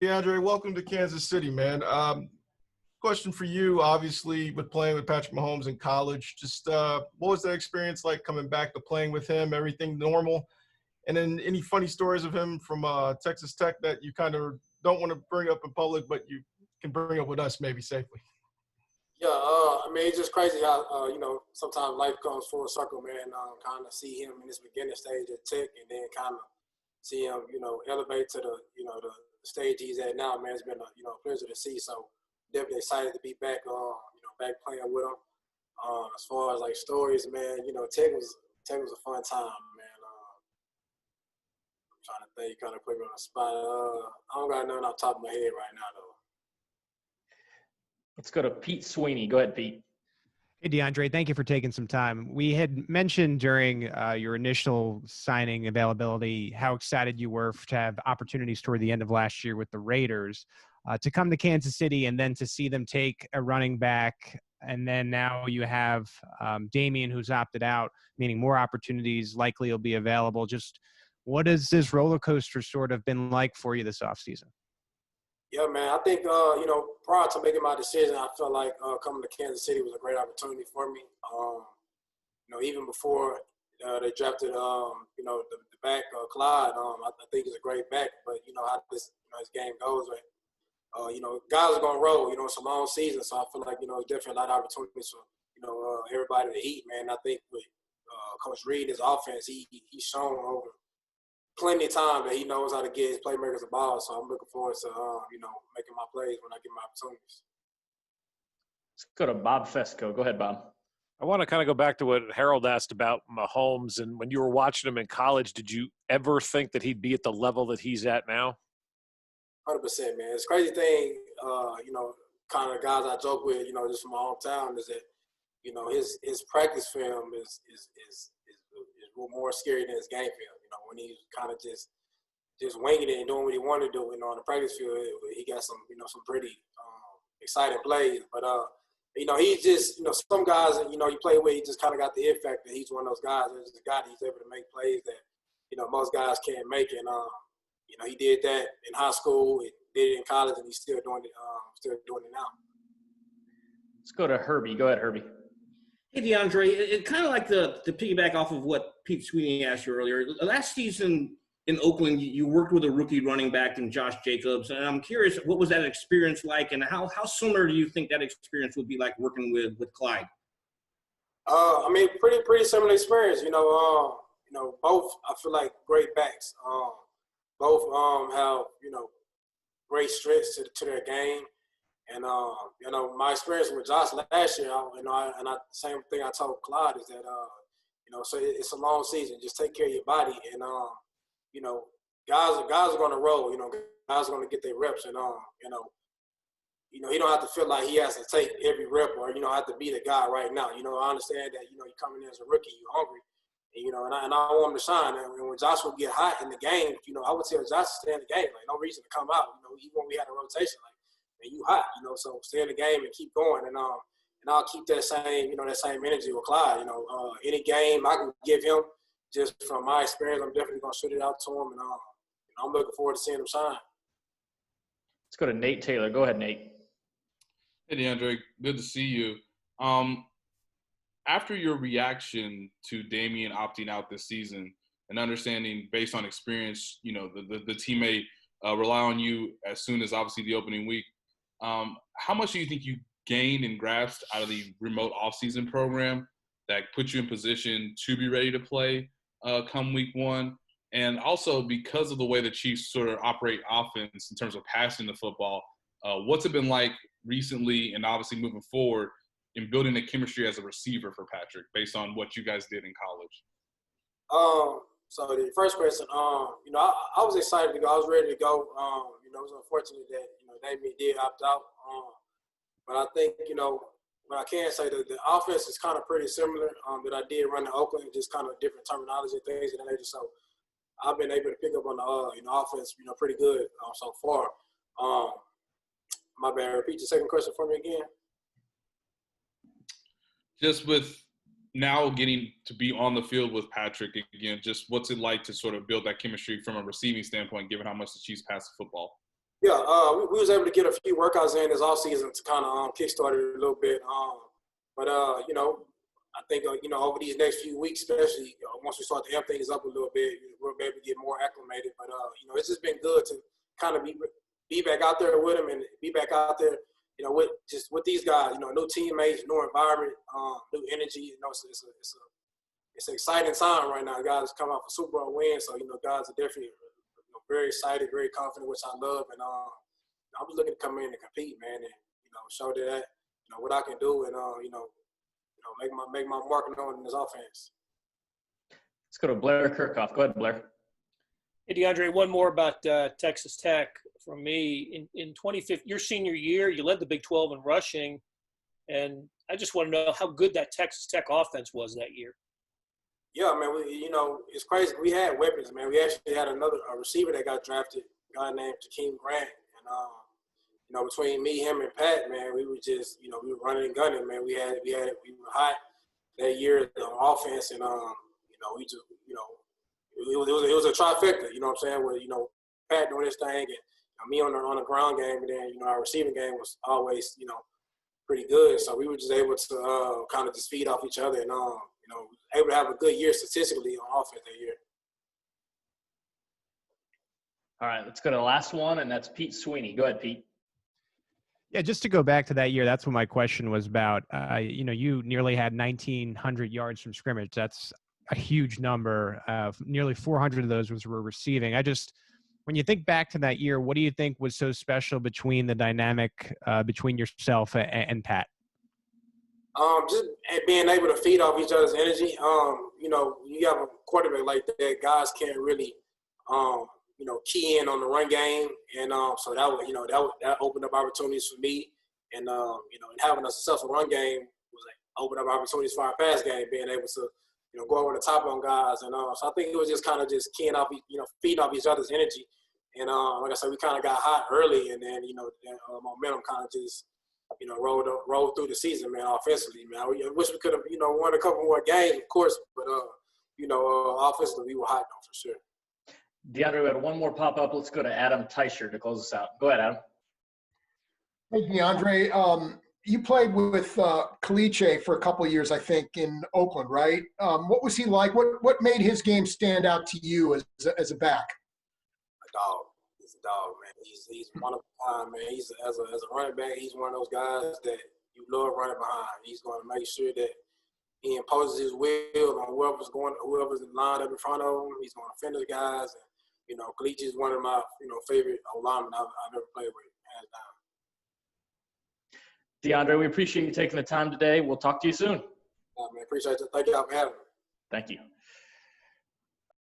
DeAndre, welcome to Kansas City, man. Question for you, obviously, with playing with Patrick Mahomes in college. Just what was that experience like coming back to playing with him? Everything normal? And then any funny stories of him from Texas Tech that you kind of don't want to bring up in public, but you can bring up with us maybe safely? Yeah, it's just crazy how sometimes life comes full circle, man. Kind of see him in this beginning stage at Tech, and then kind of see him, elevate to the stage he's at now, man. It's been a pleasure to see. So definitely excited to be back, back playing with him. As far as like stories, man, Tech was a fun time, man. I'm trying to think, kind of put me on the spot. I don't got nothing off the top of my head right now, though. Let's go to Pete Sweeney. Go ahead, Pete. Hey, DeAndre, thank you for taking some time. We had mentioned during your initial signing availability how excited you were to have opportunities toward the end of last year with the Raiders to come to Kansas City and then to see them take a running back. And then now you have Damian, who's opted out, meaning more opportunities likely will be available. Just what has this roller coaster sort of been like for you this offseason? Yeah, man. I think, prior to making my decision, I felt like coming to Kansas City was a great opportunity for me. Even before they drafted, the back, Clyde, I think he's a great back. But, how this game goes, right? Guys are going to roll. It's a long season. So I feel like, it's definitely a lot of opportunities for, everybody to eat, man. I think with Coach Reed, his offense, he's shown over plenty of time that he knows how to get his playmakers the ball. So I'm looking forward to, making my plays when I get my opportunities. Let's go to Bob Fesco. Go ahead, Bob. I want to kind of go back to what Harold asked about Mahomes. And when you were watching him in college, did you ever think that he'd be at the level that he's at now? 100%, man. It's a crazy thing, kind of guys I joke with, just from my hometown is that, his practice film is more scary than his game film. When he's kind of just winging it and doing what he wanted to do, on the practice field, he got some, some pretty exciting plays. But, he's just, some guys that, you play with, he just kind of got the it factor. He's one of those guys that's just a guy that he's able to make plays that, most guys can't make. And, he did that in high school, he did it in college, and he's still doing it now. Let's go to Herbie. Go ahead, Herbie. Hey, DeAndre, it kind of like the piggyback off of what Pete Sweeney asked you earlier. Last season in Oakland, you worked with a rookie running back in Josh Jacobs, and I'm curious, what was that experience like, and how similar do you think that experience would be like working with Clyde? Pretty similar experience. Both I feel like great backs. Both have great strengths to their game. And, my experience with Josh last year, same thing I told Clyde is that, so it's a long season. Just take care of your body. And, guys are going to roll. Guys are going to get their reps. And, he don't have to feel like he has to take every rep or, have to be the guy right now. I understand that, you're coming in as a rookie, you're hungry. And I want him to shine. And when Josh would get hot in the game, I would tell Josh to stay in the game. Like, no reason to come out. Even when we had a rotation, like, and you hot, so stay in the game and keep going. And I'll keep that same energy with Clyde. Any game I can give him, just from my experience, I'm definitely gonna shoot it out to him, and I'm looking forward to seeing him shine. Let's go to Nate Taylor. Go ahead, Nate. Hey, DeAndre, good to see you. After your reaction to Damian opting out this season, and understanding based on experience, the team may rely on you as soon as obviously the opening week. How much do you think you gained and grasped out of the remote offseason program that puts you in position to be ready to play come week one? And also because of the way the Chiefs sort of operate offense in terms of passing the football, what's it been like recently and obviously moving forward in building a chemistry as a receiver for Patrick based on what you guys did in college? So the first question, I was excited to go. I was ready to go. It was unfortunate that, Damian did opt out. But I think, what I can say that the offense is kind of pretty similar that I did run in Oakland, just kind of different terminology and things of that nature. So I've been able to pick up on the offense, pretty good so far. My bad. Repeat the second question for me again. Just with now getting to be on the field with Patrick again, just what's it like to sort of build that chemistry from a receiving standpoint, given how much the Chiefs pass the football? Yeah, we was able to get a few workouts in this offseason to kind of kickstart it a little bit. But you know, I think you know, over these next few weeks, especially once we start to amp things up a little bit, we'll be able to get more acclimated. But you know, it's just been good to kind of be back out there with them and be back out there, you know, with these guys. You know, new teammates, new environment, new energy. You know, it's an exciting time right now. Guys come out for Super Bowl wins, so you know, guys are definitely very excited, very confident, which I love. And I'm just looking to come in and compete, man, and you know, show that you know what I can do, and you know, make my mark known in this offense. Let's go to Blair Kirchhoff. Go ahead, Blair. Hey, DeAndre, one more about Texas Tech from me. In 2015, your senior year, you led the Big 12 in rushing, and I just want to know how good that Texas Tech offense was that year. Yeah, man, you know, it's crazy. We had weapons, man. We actually had a receiver that got drafted, a guy named Jakeem Grant. And, you know, between me, him, and Pat, man, we were just, you know, we were running and gunning, man. We were hot that year on offense. And, you know, we just, you know, it was a trifecta, you know what I'm saying, where, you know, Pat doing his thing and you know, me on the ground game. And then, you know, our receiving game was always, you know, pretty good. So we were just able to kind of just feed off each other and, you know, able to have a good year statistically on offense that year. All right, let's go to the last one, and that's Pete Sweeney. Go ahead, Pete. Yeah, just to go back to that year, that's what my question was about. You know, you nearly had 1,900 yards from scrimmage. That's a huge number. Nearly 400 of those were receiving. When you think back to that year, what do you think was so special between the dynamic between yourself and Pat? Just being able to feed off each other's energy. You know, you have a quarterback like that, guys can't really, you know, key in on the run game, and so that opened up opportunities for me, and you know, and having a successful run game was like opened up opportunities for our pass game, being able to, you know, go over the top on guys, and so I think it was just kind of just keying off, you know, feeding off each other's energy, and like I said, we kind of got hot early, and then you know, momentum kind of just, you know, rolled through the season, man, offensively, man. I wish we could have, you know, won a couple more games, of course, but, you know, offensively, we were hot, though, for sure. DeAndre, we had one more pop up. Let's go to Adam Teicher to close us out. Go ahead, Adam. Hey, DeAndre. You played with Caliche for a couple of years, I think, in Oakland, right? What was he like? What made his game stand out to you as a back? A dog. He's a dog, man. He's one of a kind, man. He's as a running back, he's one of those guys that you love running behind. He's going to make sure that he imposes his will on whoever's lined up in front of him. He's going to fend his guys. And, you know, Caliche is one of my, you know, favorite linemen I've ever played with, hands down. DeAndre, we appreciate you taking the time today. We'll talk to you soon. Man, appreciate it. Thank you for having me. Thank you.